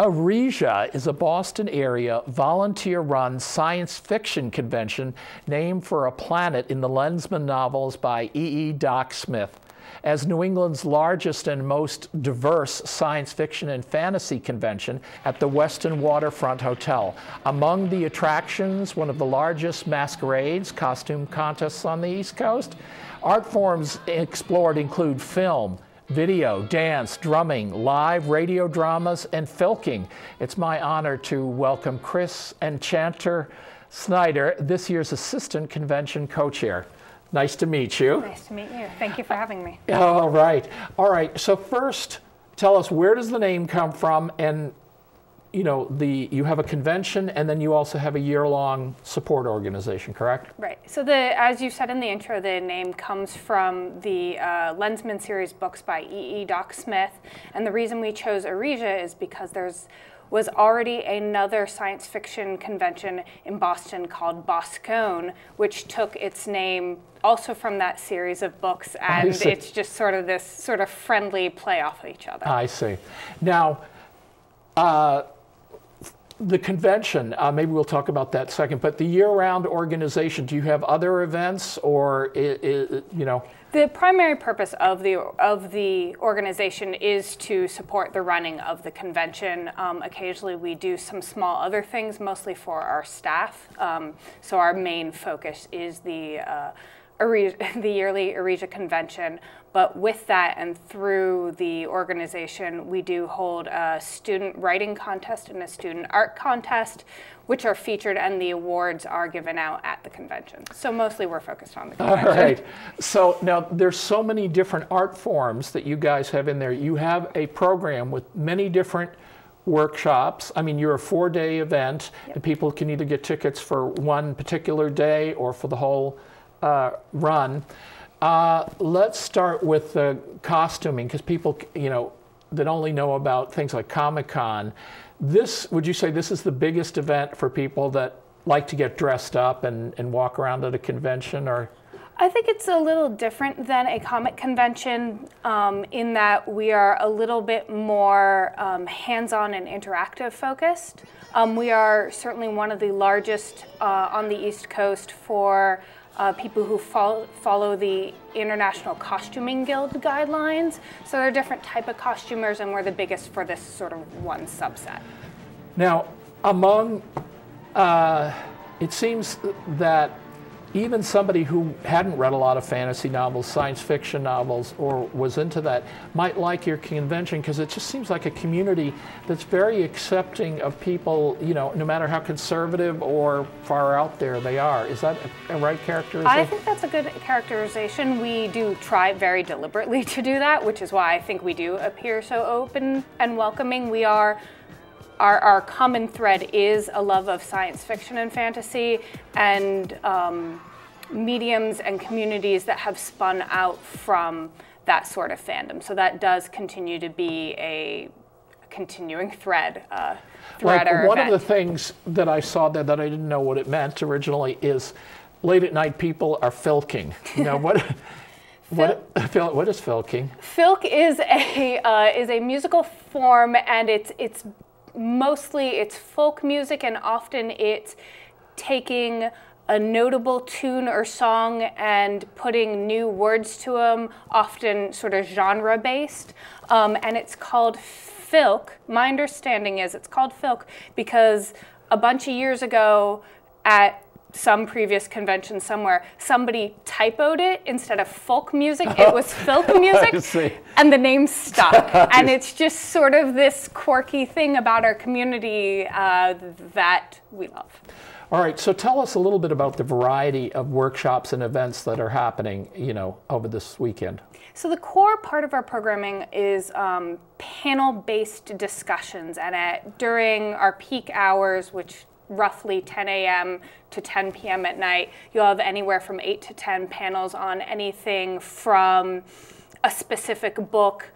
Arisia is a Boston area volunteer-run science fiction convention named for a planet in the Lensman novels by E. Doc Smith. As New England's largest and most diverse science fiction and fantasy convention at the Weston Waterfront Hotel. Among the attractions, one of the largest masquerades, costume contests on the East Coast. Art forms explored include film, video, dance, drumming, live radio dramas, and filking. It's my honor to welcome Kris and Nchanter Snyder, this year's Assistant Convention Co-Chair. Nice to meet you. Nice to meet you. Thank you for having me. All right. All right. So first, tell us, where does the name come from? And you have a convention, and then you also have a year-long support organization, correct? Right. So as you said in the intro, the name comes from the Lensman series books by E. Doc Smith. And the reason we chose Arisia is because was already another science fiction convention in Boston called Boscone, which took its name also from that series of books, and it's just sort of this sort of friendly play off of each other. I see. Now, the convention, maybe we'll talk about that second, but the year-round organization, do you have other events, or The primary purpose of the organization is to support the running of the convention. Occasionally we do some small other things, mostly for our staff. So our main focus is the yearly Arisia convention. But with that and through the organization, we do hold a student writing contest and a student art contest, which are featured, and the awards are given out at the convention. So mostly we're focused on the convention. All right. So now there's so many different art forms that you guys have in there. You have a program with many different workshops. I mean, you're a 4-day event, and people can either get tickets for one particular day or for the whole run. Let's start with the costuming, because people, that only know about things like Comic-Con. Would you say this is the biggest event for people that like to get dressed up and walk around at a convention, or? I think it's a little different than a comic convention in that we are a little bit more hands-on and interactive focused. We are certainly one of the largest on the East Coast for people who follow the International Costuming Guild guidelines. So there are different type of costumers, and we're the biggest for this sort of one subset. Now, it seems that even somebody who hadn't read a lot of fantasy novels, science fiction novels, or was into that, might like your convention, because it just seems like a community that's very accepting of people, no matter how conservative or far out there they are. Is that a right characterization? I think that's a good characterization. We do try very deliberately to do that, which is why I think we do appear so open and welcoming. We are Our common thread is a love of science fiction and fantasy, and mediums and communities that have spun out from that sort of fandom. So that does continue to be a continuing thread throughout our event. One of the things that I saw there that I didn't know what it meant originally is late at night people are filking. What is filking? Filk is a musical form, and it's mostly folk music, and often it's taking a notable tune or song and putting new words to them, often sort of genre-based, and it's called filk. My understanding is it's called filk because a bunch of years ago at some previous convention somewhere, somebody typoed it. Instead of folk music, it was filk music, and the name stuck. And it's just sort of this quirky thing about our community that we love. All right, so tell us a little bit about the variety of workshops and events that are happening, over this weekend. So the core part of our programming is panel-based discussions, and during our peak hours, which roughly 10 a.m. to 10 p.m. at night, you'll have anywhere from 8 to 10 panels on anything from a specific book,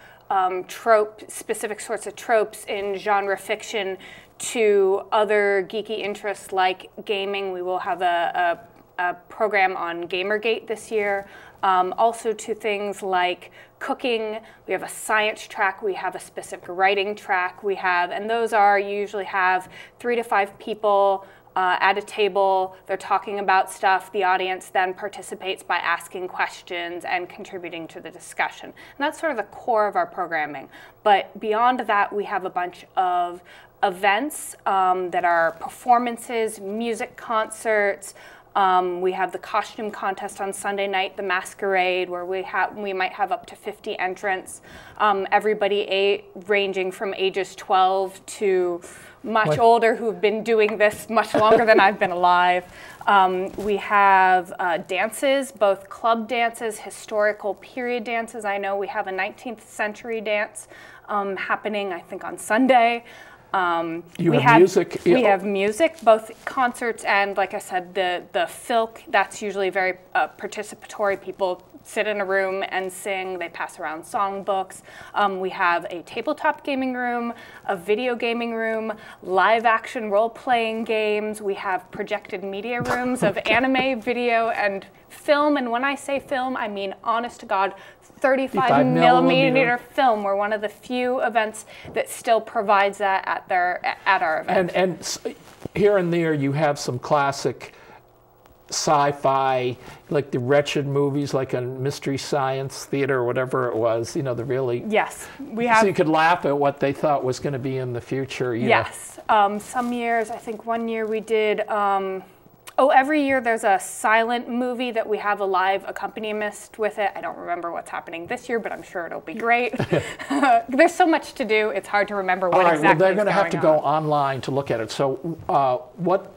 specific sorts of tropes in genre fiction, to other geeky interests like gaming. We will have a a program on Gamergate this year. Also to things like cooking. We have a science track. We have a specific writing track. We have, and those are, you usually have 3 to 5 people at a table. They're talking about stuff. The audience then participates by asking questions and contributing to the discussion. And that's sort of the core of our programming. But beyond that, we have a bunch of events that are performances, music concerts. We have the costume contest on Sunday night, the masquerade, where we might have up to 50 entrants. Everybody ranging from ages 12 to much older, who've been doing this much longer than I've been alive. We have dances, both club dances, historical period dances. I know we have a 19th century dance happening, I think, on Sunday. We have music. We have music, both concerts and, like I said, the filk. That's usually very participatory. People sit in a room and sing. They pass around songbooks. We have a tabletop gaming room, a video gaming room, live action role-playing games. We have projected media rooms of anime, video, and film. And when I say film, I mean, honest to God, 35 millimeter film. We're one of the few events that still provides that at our event. And here and there, you have some classic sci-fi, like the wretched movies, like a Mystery Science Theater or whatever it was. You know, the really we have. So you could laugh at what they thought was going to be in the future. Yes, some years, I think one year we did. Every year there's a silent movie that we have a live accompanist with it. I don't remember what's happening this year, but I'm sure it'll be great. There's so much to do, it's hard to remember what exactly is going on. Well, they're going to have to go online to look at it. So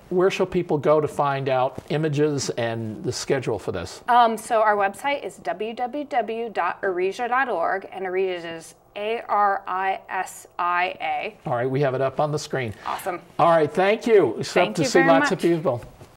where shall people go to find out images and the schedule for this? So our website is www.arisia.org, and Arisia is Arisia. All right, we have it up on the screen. Awesome. All right, thank you. Thank you to see very lots much. of people.